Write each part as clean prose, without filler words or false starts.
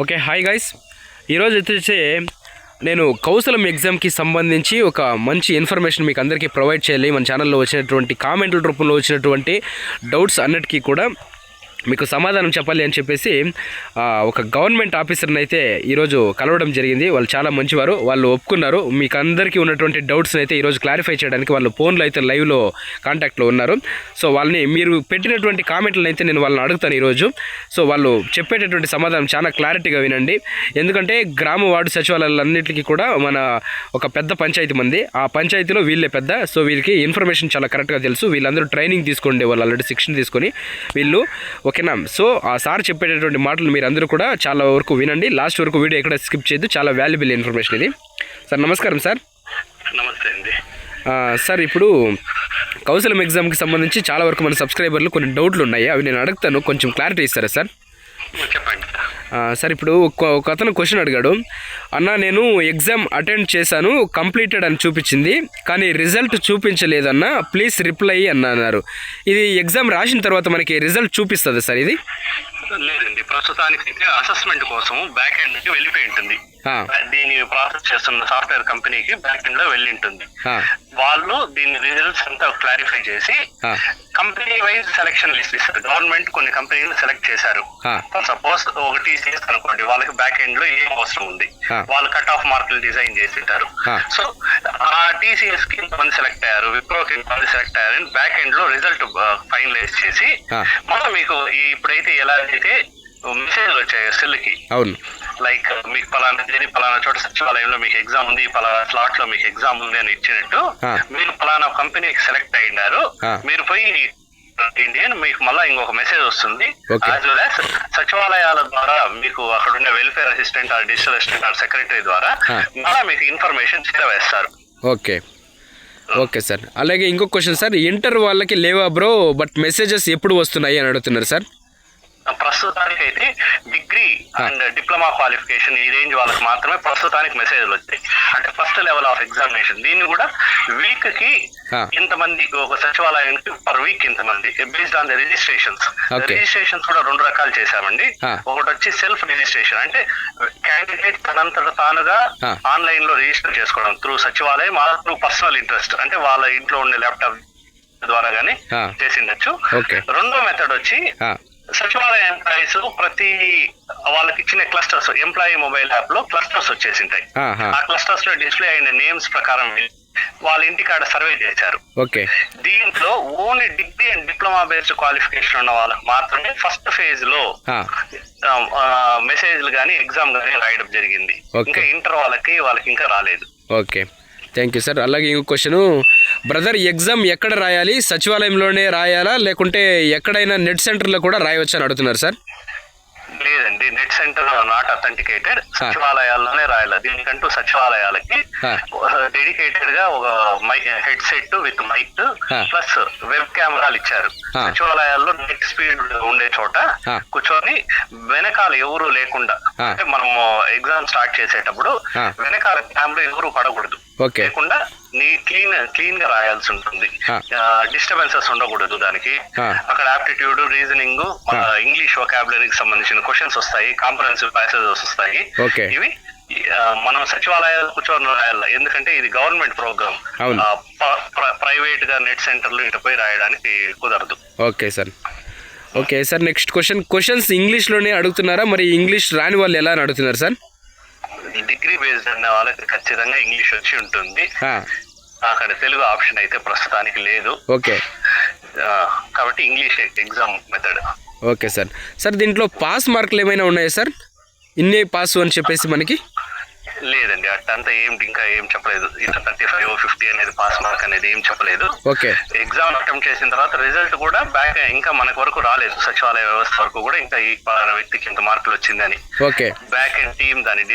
Okay hi guys, ఈరోజు వచ్చేసి నేను కౌశలం ఎగ్జామ్కి సంబంధించి ఒక మంచి ఇన్ఫర్మేషన్ మీకు అందరికీ ప్రొవైడ్ చేయాలి. మన ఛానల్లో వచ్చినటువంటి కామెంట్ల రూపంలో వచ్చినటువంటి డౌట్స్ అన్నిటికీ కూడా మీకు సమాధానం చెప్పాలి అని చెప్పేసి ఒక గవర్నమెంట్ ఆఫీసర్ని అయితే ఈరోజు కలవడం జరిగింది. వాళ్ళు చాలా మంచివారు, వాళ్ళు ఒప్పుకున్నారు. మీకు అందరికీ ఉన్నటువంటి డౌట్స్ని అయితే ఈరోజు క్లారిఫై చేయడానికి వాళ్ళు ఫోన్లో అయితే లైవ్లో కాంటాక్ట్లో ఉన్నారు. సో వాళ్ళని మీరు పెట్టినటువంటి కామెంట్లను అయితే నేను వాళ్ళని అడుగుతాను ఈరోజు. సో వాళ్ళు చెప్పేటటువంటి సమాధానం చాలా క్లారిటీగా వినండి. ఎందుకంటే గ్రామ వార్డు సచివాలయాలన్నింటికి కూడా మన ఒక పెద్ద పంచాయతీ మంది, ఆ పంచాయతీలో వీళ్ళే పెద్ద. సో వీళ్ళకి ఇన్ఫర్మేషన్ చాలా కరెక్ట్గా తెలుసు. వీళ్ళందరూ ట్రైనింగ్ తీసుకోండి, వాళ్ళు ఆల్రెడీ శిక్షణ తీసుకొని వీళ్ళు ఓకేనా. సో ఆ సార్ చెప్పేటటువంటి మాటలు మీరు అందరూ కూడా చాలా వరకు వినండి, లాస్ట్ వరకు వీడియో ఎక్కడ స్కిప్ చేయొద్దు. చాలా వాల్యుబుల్ ఇన్ఫర్మేషన్ ఇది. సార్ నమస్కారం సార్. నమస్తే అండి. సార్ ఇప్పుడు కౌశలం ఎగ్జామ్కి సంబంధించి చాలా వరకు మన సబ్స్క్రైబర్లు కొన్ని డౌట్లు ఉన్నాయి, అవి నేను అడుగుతాను, కొంచెం క్లారిటీ ఇస్తారా సార్? చెప్పండి సార్. ఇప్పుడు ఒక అతను క్వశ్చన్ అడిగాడు, అన్న నేను ఎగ్జామ్ అటెండ్ చేశాను, కంప్లీటెడ్ అని చూపించింది, కానీ రిజల్ట్ చూపించలేదన్న, ప్లీజ్ రిప్లై అన్నారు. ఇది ఎగ్జామ్ రాసిన తర్వాత మనకి రిజల్ట్ చూపిస్తుంది సార్? ఇది లేదండి, ప్రస్తుతానికి అయితే అసెస్మెంట్ కోసం బ్యాక్ ఎండ్ కి వెళ్ళిపోయి ఉంటుంది. దీన్ని ప్రాసెస్ చేస్తున్న సాఫ్ట్వేర్ కంపెనీకి బ్యాక్ ఎండ్ లో వెళ్ళి ఉంటుంది. వాళ్ళు దీని రిజల్ట్స్ అంతా క్లారిఫై చేసి కంపెనీ వైజ్ సెలక్షన్ లిస్ట్ ఇస్తారు. గవర్నమెంట్ కొన్ని కంపెనీలు సెలెక్ట్ చేశారు. సపోజ్ ఒక టీసీఎస్ అనుకోండి, వాళ్ళకి బ్యాక్ ఎండ్ లో ఏం అవసరం ఉంది, వాళ్ళు కట్ ఆఫ్ మార్కులు డిజైన్ చేసి ఉంటారు. సో ఆ టీసీఎస్ కి ఇంతమంది సెలెక్ట్ అయ్యారు, విప్రోకి ఇంతమంది సెలెక్ట్ అయ్యారు, బ్యాక్ ఎండ్ లో రిజల్ట్ ఫైనలైజ్ చేసి మనం మీకు ఇప్పుడైతే ఎలా అయితే మెసేజ్లు వచ్చాయి సెల్కి, అవును, లైక్ మీకు పలానా చోట సచివాలయంలో మీకు ఎగ్జామ్ ఉంది, పలానా స్లాట్ లో మీకు ఎగ్జామ్ ఉంది అని ఇచ్చినట్టు మీరు పలానా కంపెనీకి సెలెక్ట్ అయినారు, మీరు పోయి ఇండియన్ మీకు మళ్ళీ ఇంకొక మెసేజ్ వస్తుంది. యాజ్ వెల్ యాజ్ సచివాలయాల ద్వారా మీకు అక్కడ ఉన్న welfare assistant or digital assistant or secretary ద్వారా మళ్ళీ మీకు ఇన్ఫర్మేషన్ చేరవేస్తారు. Okay okay sir. అలాగే ఇంకొక క్వశ్చన్ సార్, ఇంటర్ వాళ్ళకి లేవా బ్రో, బట్ మెసేజెస్ ఎప్పుడు వస్తున్నాయి అని అడుగుతున్నారు సార్? ప్రస్తుతానికి అయితే డిగ్రీ అండ్ డిప్లొమా క్వాలిఫికేషన్ ఈ రేంజ్ వాళ్ళకి మాత్రమే ప్రస్తుతానికి మెసేజ్లు వచ్చాయి. అంటే ఫస్ట్ లెవెల్ ఆఫ్ ఎగ్జామినేషన్. దీన్ని కూడా వీక్ కి ఇంతమంది, ఒక సచివాలయానికి పర్ వీక్ ఇంతమంది, based on the registrations. Registrations కూడా రెండు రకాలు చేశామండి. ఒకటి వచ్చి సెల్ఫ్ రిజిస్ట్రేషన్, అంటే క్యాండిడేట్ తనంతట తానుగా ఆన్లైన్ లో రిజిస్టర్ చేసుకోవడం త్రూ సచివాలయం, త్రూ పర్సనల్ ఇంట్రెస్ట్, అంటే వాళ్ళ ఇంట్లో ఉండే ల్యాప్టాప్ ద్వారా గానీ చేసిండొచ్చు. రెండో మెథడ్ వచ్చి సచివాలయ ఎంప్లాయీస్ ప్రతి వాళ్ళకి ఇచ్చిన క్లస్టర్స్, ఎంప్లాయీ మొబైల్ యాప్ లో క్లస్టర్స్ వచ్చేసింటాయి. ఆ క్లస్టర్స్ లో డిస్ప్లే అయిన నేమ్స్ ప్రకారం వాళ్ళ ఇంటికాడ సర్వే చేశారు. దీంట్లో only degree and diploma based qualification ఉన్న వాళ్ళకి మాత్రమే ఫస్ట్ ఫేజ్ లో మెసేజ్లు గానీ ఎగ్జామ్ గానీ రాయడం జరిగింది. ఇంకా ఇంటర్ వాళ్ళకి ఇంకా రాలేదు. Okay, thank you sir. అలాగే ఇంకో క్వశ్చన్, బ్రదర్ ఎగ్జామ్ ఎక్కడ రాయాలి, సచివాలయంలోనే రాయాలా లేకుంటే ఎక్కడైనా నెట్ సెంటర్లో కూడా రాయవచ్చు అని అడుగుతున్నారు సార్? లేదండి, నెట్ సెంటర్ నాట్ అథెంటికేటెడ్, సచివాలయాల్లోనే రాయాలి. దీనికంటూ సచివాలయాలకి డెడికేటెడ్ గా ఒక headset with mic plus web కెమెరాలు ఇచ్చారు. సచివాలయాల్లో నెట్ స్పీడ్ ఉండే చోట కూర్చొని వెనకాల ఎవరు లేకుండా, అంటే మనము ఎగ్జామ్ స్టార్ట్ చేసేటప్పుడు వెనకాల కెమెరా ఎవరు పడకూడదు, లేకుండా క్లీన్ గా రాయాల్సి ఉంటుంది. డిస్టర్బెన్సెస్ ఉండకూడదు. దానికి అక్కడ ఆప్టిట్యూడ్, రీజనింగ్, ఇంగ్లీష్ వొకాబులరీకి సంబంధించిన క్వశ్చన్స్ వస్తాయి, కాంప్రహెన్సివ్ ప్యాసేజెస్ వస్తాయి. ఇవి మనం సచివాలయాలు కూర్చొని రాయాలి, ఎందుకంటే ఇది గవర్నమెంట్ ప్రోగ్రామ్. ప్రైవేట్ గా నెట్ సెంటర్లు ఇటు పోయి రాయడానికి కుదరదు. Okay sir. Okay sir, next questions English లోనే అడుగుతున్నారా, మరి ఇంగ్లీష్ రాని వాళ్ళు ఎలా అని అడుగుతున్నారు సార్? డిగ్రీ బేస్డ్ అనే వాళ్ళకి ఖచ్చితంగా ఇంగ్లీష్ వచ్చి ఉంటుంది. అక్కడ తెలుగు ఆప్షన్ అయితే ప్రస్తుతానికి లేదు. ఓకే, కాబట్టి English exam method. Okay sir. Sir దీంట్లో పాస్ మార్కులు ఏమైనా ఉన్నాయా సార్? ఇన్నే పాస్ అని చెప్పేసి మనకి? లేదండి, అట్టంతా ఇంకా ఏం చెప్పలేదు. ఇంత 35 50 అనేది పాస్ మార్క్ అనేది ఏం చెప్పలేదు. ఓకే, ఎగ్జామ్ అటెంప్ట్ చేసిన తర్వాత రిజల్ట్ కూడా ఇంకా మనకు వరకు రాలేదు, సచివాలయ వ్యవస్థ వరకు కూడా ఇంకా ఈ వ్యక్తికి ఇంత మార్కులు వచ్చిందని. ఓకే, బ్యాక్ అండ్ టీమ్ దాన్ని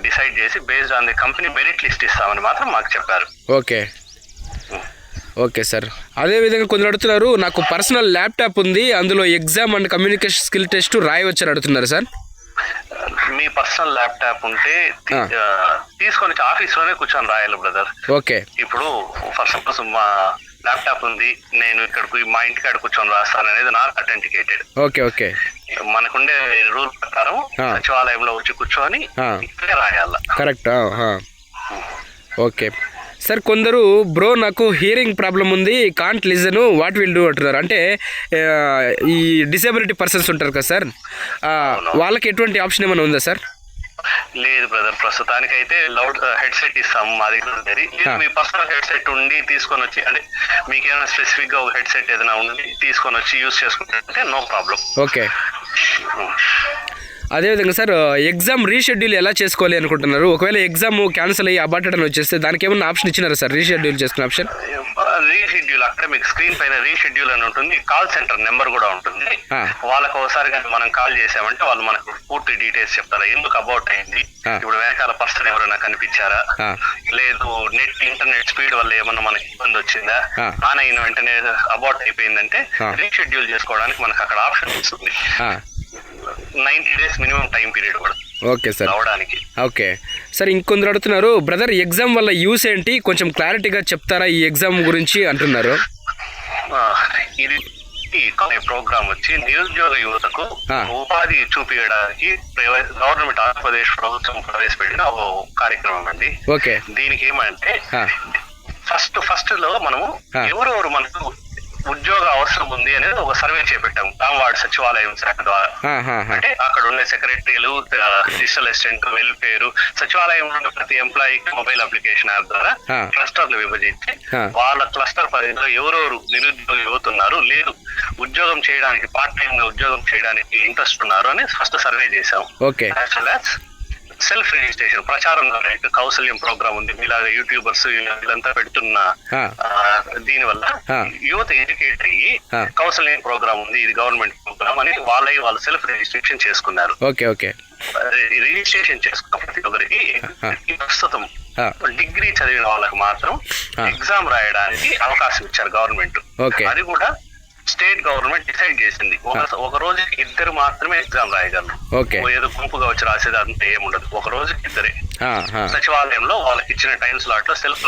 డిసైడ్ చేసి based on the company merit list ఇస్తామని మాత్రం మాకు చెప్పారు. Okay okay sir. అదేవిధంగా కొందరు అడుగుతున్నారు, నాకు పర్సనల్ ల్యాప్టాప్ ఉంది, అందులో exam and communication skill test రాయవచ్చు అని అడుగుతున్నారు సార్? మీ పర్సనల్ ల్యాప్టాప్ ఉంటే తీసుకొని ఆఫీస్ లోనే కూర్చొని రాయాలి బ్రదర్. ఓకే, ఇప్పుడు ఫర్ సపోజ్ మా ల్యాప్టాప్ ఉంది, నేను ఇక్కడికి మా ఇంటికాడ కూర్చొని రాస్తాను అనేది నాట్ అథెంటికేటెడ్. ఓకే ఓకే మనకుండే రూల్ ప్రకారం సచివాలయంలో వచ్చి కూర్చొని ఇక్కడే రాయాల. కరెక్ట్. ఓకే సార్, కొందరు బ్రో నాకు హియరింగ్ ప్రాబ్లం ఉంది, can't listen, what will do అంటున్నారు. అంటే ఈ డిసేబిలిటీ పర్సన్స్ ఉంటారు కదా సార్, వాళ్ళకి ఎటువంటి ఆప్షన్ ఏమైనా ఉందా సార్? లేదు బ్రదర్, ప్రస్తుతానికైతే లౌడ్ హెడ్సెట్ ఇస్తాం మా దగ్గర. లేదు మీ పర్సనల్ హెడ్సెట్ ఉండి తీసుకొని వచ్చి, అంటే మీకు ఏమైనా స్పెసిఫిక్ గా ఒక హెడ్సెట్ ఏదైనా ఉండి తీసుకొని వచ్చి యూజ్ చేసుకుంటే నో ప్రాబ్లం. ఓకే. అదేవిధంగా సార్, ఎగ్జామ్ రీషెడ్యూల్ ఎలా చేసుకోవాలి అనుకుంటున్నారు? ఒకవేళ ఎగ్జామ్ క్యాన్సిల్ అయ్యి అబార్టెడ్ అని వచ్చేస్తే దానికి ఏమన్నా ఆప్షన్ ఇచ్చినారా సార్, రీషెడ్యూల్ చేసుకునే ఆప్షన్? రీషెడ్యూల్ అక్కడ మీకు స్క్రీన్ పైన రీషెడ్యూల్ అని ఉంటుంది, కాల్ సెంటర్ నెంబర్ కూడా ఉంటుంది. వాళ్ళకి ఒకసారి కానీ మనం కాల్ చేసామంటే వాళ్ళు మనకు పూర్తి డీటెయిల్స్ చెప్తారా, ఎందుకు అబౌట్ అయింది, ఇప్పుడు వెనకాల పర్సన్ ఎవరైనా కనిపించారా, లేదు నెట్ ఇంటర్నెట్ స్పీడ్ వల్ల ఏమన్నా మనకి ఇబ్బంది వచ్చిందా, ఆన్ అయిన వెంటనే అబౌట్ అయిపోయిందంటే రీషెడ్యూల్ చేసుకోవడానికి మనకు అక్కడ ఆప్షన్ వస్తుంది. 90 days మినిమం టైం పీరియడ్ కూడా. Okay sir. అవడానికి. ఓకే సార్, ఇంకొందరు అడుగుతున్నారు, బ్రదర్ ఎగ్జామ్ వల్ల యూస్ ఏంటి, కొంచెం క్లారిటీగా చెప్తారా ఈ ఎగ్జామ్ గురించి అంటున్నారు. ఇది ప్రోగ్రామ్ వచ్చి నిరుద్యోగ యువతకు ఉపాధి చూపించడానికి గవర్నమెంట్ ఆంధ్రప్రదేశ్ ప్రభుత్వం ప్రవేశపెట్టిన ఒక కార్యక్రమం అండి. ఓకే. దీనికి ఏమంటే ఫస్ట్ లో మనము ఎవరెవరు మనకు ఉద్యోగ అవసరం ఉంది అనేది ఒక సర్వే చేపట్టాము రామవాడ సచివాలయం శాఖ ద్వారా. అంటే అక్కడ ఉండే సెక్రటరీలు, డిజిటల్ అసిస్టెంట్, వెల్ఫేర్, సచివాలయంలో ఉన్న ప్రతి ఎంప్లాయీకి మొబైల్ అప్లికేషన్ యాప్ ద్వారా క్లస్టర్లు విభజించి వాళ్ళ క్లస్టర్ పరిధిలో ఎవరెవరు నిరుద్యోగ యువతున్నారు, లేదు ఉద్యోగం చేయడానికి పార్ట్ టైమ్ గా ఉద్యోగం చేయడానికి ఇంట్రెస్ట్ ఉన్నారు అని ఫస్ట్ సర్వే చేశాము. సెల్ఫ్ రిజిస్ట్రేషన్ ప్రచారం ద్వారా కౌశల్యం ప్రోగ్రామ్ ఉంది, మీలాగా యూట్యూబర్స్ వీళ్ళంతా పెడుతున్న దీని వల్ల యువత ఎడ్యుకేట్ అయ్యి కౌశల్యం ప్రోగ్రామ్ ఉంది, ఇది గవర్నమెంట్ ప్రోగ్రామ్ అని వాళ్ళు సెల్ఫ్ రిజిస్ట్రేషన్ చేసుకున్నారు. రిజిస్ట్రేషన్ చేసుకున్న ప్రతి ఒక్కరికి ప్రస్తుతం డిగ్రీ చదివిన వాళ్ళకి మాత్రం ఎగ్జామ్ రాయడానికి అవకాశం ఇచ్చారు గవర్నమెంట్. అది కూడా స్టేట్ గవర్నమెంట్ డిసైడ్ చేసింది, ఒక రోజుకి 2 మాత్రమే ఎగ్జామ్ రాయగలరు. ఏదో గుంపుగా వచ్చి రాసేది అంతా ఏముండదు, ఒక రోజుకి 2. సచివాలయంలో వాళ్ళకి ఇచ్చిన టైం స్లాట్ లో సెల్ఫ్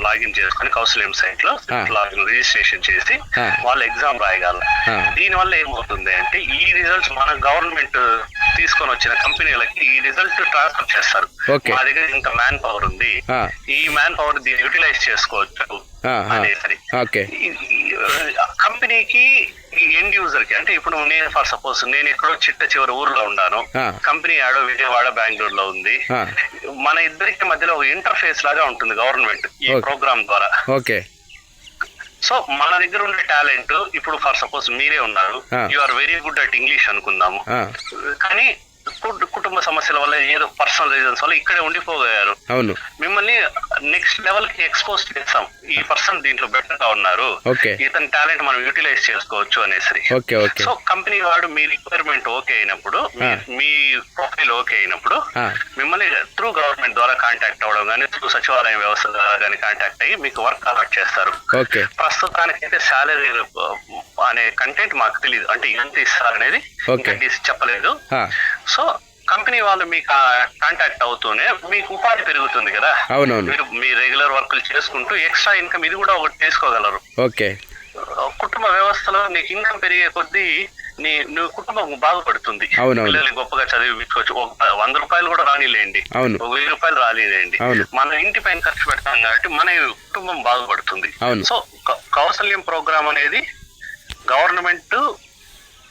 లాగిన్ చేసుకుని కౌశల్యం సైట్ లో సెల్ఫ్ లాగిన్ రిజిస్ట్రేషన్ చేసి వాళ్ళు ఎగ్జామ్ రాయగలరు. దీని వల్ల ఏమవుతుంది అంటే ఈ రిజల్ట్స్ మన గవర్నమెంట్ తీసుకొని వచ్చిన కంపెనీలకి ఈ రిజల్ట్ ట్రాన్స్ఫర్ చేస్తారు. మా దగ్గర ఇంత మ్యాన్ పవర్ ఉంది, ఈ మ్యాన్ పవర్ దీన్ని యూటిలైజ్ చేసుకోవచ్చు అనేసరి కంపెనీకి ఎండ్ యూజర్ కి. అంటే ఇప్పుడు నేను ఫర్ సపోజ్ నేను ఎక్కడో చిట్ట చివరి ఊర్లో ఉన్నాను, కంపెనీ ఆడో విజయవాడ బెంగళూరులో ఉంది, మన ఇద్దరికి మధ్యలో ఒక ఇంటర్ఫేస్ లాగా ఉంటుంది గవర్నమెంట్ ఈ ప్రోగ్రామ్ ద్వారా. సో మన దగ్గర ఉండే టాలెంట్ ఇప్పుడు ఫర్ సపోజ్ మీరే ఉన్నారు, you are very good at English అనుకుందాము, కానీ కుటుంబ సమస్యల వల్ల ఏదో పర్సనల్ రీజన్స్ వల్ల ఇక్కడే ఉండిపోయారు. మిమ్మల్ని నెక్స్ట్ లెవెల్ కి ఎక్స్పోజ్ చేస్తాం, ఈ పర్సన్ దీంట్లో బెటర్ గా ఉన్నారు, ఇతని టాలెంట్ మనం యూటిలైజ్ చేసుకోవచ్చు అనేసి. సో కంపెనీ వాడు మీ రిక్వైర్మెంట్ ఓకే అయినప్పుడు, మీ ప్రొఫైల్ ఓకే అయినప్పుడు మిమ్మల్ని త్రూ గవర్నమెంట్ ద్వారా కాంటాక్ట్ అవ్వడం కానీ, త్రూ సచివాలయం వ్యవస్థ ద్వారా కానీ కాంటాక్ట్ అయ్యి మీకు వర్క్ అలాట్ చేస్తారు. ప్రస్తుతానికైతే శాలరీ అనే కంటెంట్ మాకు తెలియదు, అంటే ఎంత ఇస్తారనేది చెప్పలేదు. సో కంపెనీ వాళ్ళు మీకు కాంటాక్ట్ అవుతూనే మీకు ఉపాధి పెరుగుతుంది కదా, మీరు మీ రెగ్యులర్ వర్క్లు చేసుకుంటూ ఎక్స్ట్రా ఇన్కమ్ ఇది కూడా ఒకటి చేసుకోగలరు. కుటుంబ వ్యవస్థలో నీకు ఇన్కమ్ పెరిగే కొద్దీ నువ్వు కుటుంబం బాగుపడుతుంది. పిల్లల్ని గొప్పగా చదివించుకోవచ్చు. 100 రూపాయలు కూడా రానిలేండి, 1000 రూపాయలు రానిలేండి, మన ఇంటి పైన ఖర్చు పెడతాం కాబట్టి మన కుటుంబం బాగుపడుతుంది. సో కౌశల్యం ప్రోగ్రామ్ అనేది గవర్నమెంట్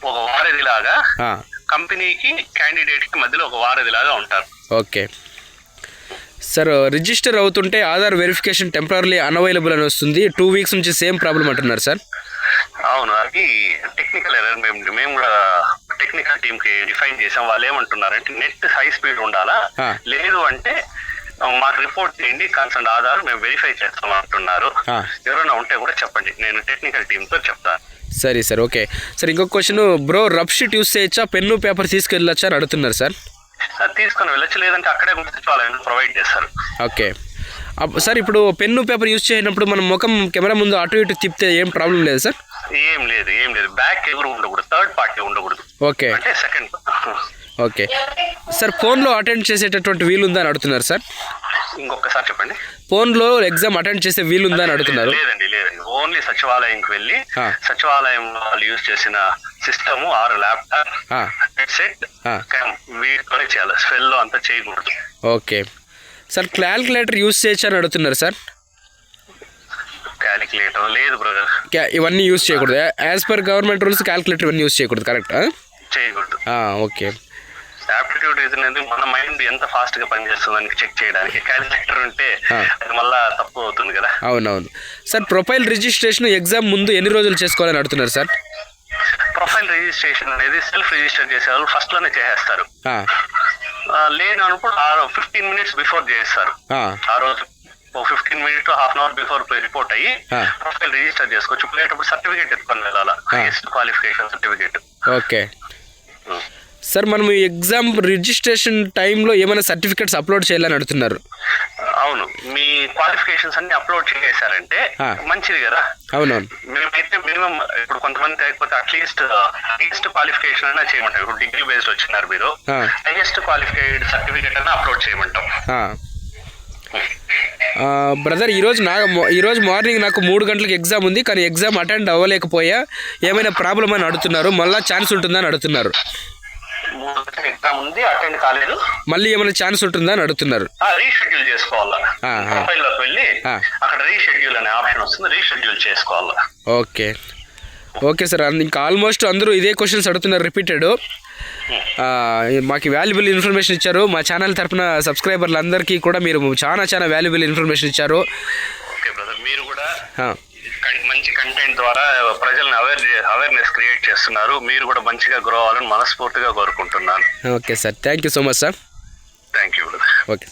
ఒక వారధి లాగా కంపెనీకి క్యాండిడేట్ కి మధ్యలో ఒక వారధి లాగా ఉంటారు. ఓకే సార్, రిజిస్టర్ అవుతుంటే ఆధార్ వెరిఫికేషన్ టెంపరరీ అన్అవైలబుల్ అని వస్తుంది, 2 weeks నుంచి సేమ్ ప్రాబ్లం అంటున్నారు సార్. అవును, అది టెక్నికల్ ఎర్రర్. మేము కూడా టెక్నికల్ టీమ్ కి డిఫైన్ చేసాం. వాళ్ళు ఏమంటున్నారంటే నెట్ హై స్పీడ్ ఉండాలా, లేదు అంటే మాకు రిపోర్ట్ చేయండి, కన్సర్న్ ఆధార్ మేము వెరిఫై చేస్తాం అంటున్నారు. ఎవరైనా ఉంటే కూడా చెప్పండి, నేను టెక్నికల్ టీమ్ తో చెప్తాను. సరే సార్. ఓకే సార్, ఇంకొక question, bro rough sheet use చేయొచ్చా, పెన్ను పేపర్ తీసుకెళ్ళొచ్చా అని అడుగుతున్నారు సార్. తీసుకొని వెళ్ళచ్చు, లేదంటే అక్కడే గుర్తించాలని ప్రొవైడ్ చేస్తారు. ఓకే సార్, ఇప్పుడు పెన్ను పేపర్ యూస్ చేయనప్పుడు మనం ముఖం కెమెరా ముందు అటు ఇటు తిప్పితే ఏం ప్రాబ్లం లేదు సార్? ఏం లేదు, బ్యాక్ ఎవరు ఉండకూడదు, థర్డ్ పార్టీ ఉండకూడదు. ఓకే అంటే సెకండ్. ఓకే సార్, ఫోన్లో అటెండ్ చేసేటటువంటి వీలుందా అని అడుగుతున్నారు సార్. ఇంకొకసారి చెప్పండి. ఫోన్లో ఎగ్జామ్ అటెండ్ చేసే వీలుందా అని అడుగుతున్నారు. లేదండి, ఓన్లీ సచివాలయంకి వెళ్ళి సచివాలయం వాళ్ళు యూజ్ చేసిన సిస్టమ్ ఆర్ ల్యాప్టాప్ హెడ్సెట్ వీటితోనే చేయాలి, స్పెల్లో అంతా చేయకూడదు. ఓకే సార్, క్యాల్కులేటర్ యూస్ చేయొచ్చు అని అడుగుతున్నారు సార్. క్యాలిక్యులేటర్ లేదు బ్రదర్, ఇవన్నీ యూస్ చేయకూడదు. As per government rules calculator ఇవన్నీ యూస్ చేయకూడదు, కరెక్ట్? చేయకూడదు. ఓకే. యాప్టిట్యూడ్ రీజన్ అనేది మన మైండ్ ఎంత ఫాస్ట్ గా పనిచేస్తుందని చెక్ చేయడానికి. క్యాలిక్యులేటర్ ఉంటే అది మళ్ళా తప్పు అవుతుంది కదా. అవునవును సార్. ప్రొఫైల్ రిజిస్ట్రేషన్ ఎగ్జామ్ ముందు ఎన్ని రోజులు చేసుకోవాలని అడుగుతున్నారు సార్? ప్రొఫైల్ రిజిస్ట్రేషన్ అనేది సెల్ఫ్ రిజిస్టర్ చేసే వాళ్ళు ఫస్ట్ లోనే చేసేస్తారు. లేదు అనుకో 15 minutes బిఫోర్ చేస్తారు. ఆ రోజు 15 minutes to half an hour before report అయ్యి ప్రొఫైల్ రిజిస్టర్ చేసుకోవచ్చు. పోయేటప్పుడు సర్టిఫికేట్ ఎత్తుకొని వెళ్ళాలా, highest qualification certificate. Okay sir, మనం ఎగ్జామ్ రిజిస్ట్రేషన్ టైంలో ఏమైనా సర్టిఫికేట్స్ అప్లోడ్ చేయాలని అడుగుతున్నారు. అవును, మీ క్వాలిఫికేషన్స్ అన్ని అప్లోడ్ చేశారంటే మంచిది కదా. అవునవును. మేమైతే మినిమం ఇప్పుడు కొంతమంది లేకపోతే అట్లీస్ట్ హైయెస్ట్ క్వాలిఫికేషన్ అయినా చేయమంటాం. ఇప్పుడు డిగ్రీ బేస్డ్ వచ్చినారు మీరు, హైయెస్ట్ క్వాలిఫైడ్ సర్టిఫికేట్ అయినా అప్లోడ్ చేయమంటాం. బ్రదర్, ఈరోజు మార్నింగ్ నాకు 3 గంటలకు ఎగ్జామ్ ఉంది, కానీ ఎగ్జామ్ అటెండ్ అవ్వలేకపోయా. ఏమైనా ప్రాబ్లం అని అడుగుతున్నారు, మళ్ళీ ఛాన్స్ ఉంటుందని అడుగుతున్నారు. ఎగ్జామ్ ఉంది, అటెండ్ కాలేదు, మళ్ళీ ఏమైనా ఛాన్స్ ఉంటుందా అని అడుగుతున్నారు. రీషెడ్యూల్ చేసుకోవాలా, ప్రొఫైల్ లోకి వెళ్ళి అక్కడ రీషెడ్యూల్ అనే ఆప్షన్ వస్తుంది, రీషెడ్యూల్ చేసుకోవాలా. Okay sir. ఇంకా ఆల్మోస్ట్ అందరూ ఇదే క్వశ్చన్స్ అడుగుతున్నారు రిపీటెడ్. మాకు వాల్యుబుల్ ఇన్ఫర్మేషన్ ఇచ్చారు. మా ఛానల్ తరపున సబ్స్క్రైబర్లు అందరికీ కూడా మీరు చాలా వాల్యుబుల్ ఇన్ఫర్మేషన్ ఇచ్చారు. ఓకే బ్రదర్, మీరు కూడా మంచి కంటెంట్ ద్వారా ప్రజలను అవేర్నెస్ క్రియేట్ చేస్తున్నారు. మీరు కూడా మంచిగా గ్రో అవ్వాలని మనస్ఫూర్తిగా కోరుకుంటున్నాను. Okay sir, thank you so much sir. Thank you brother. Okay.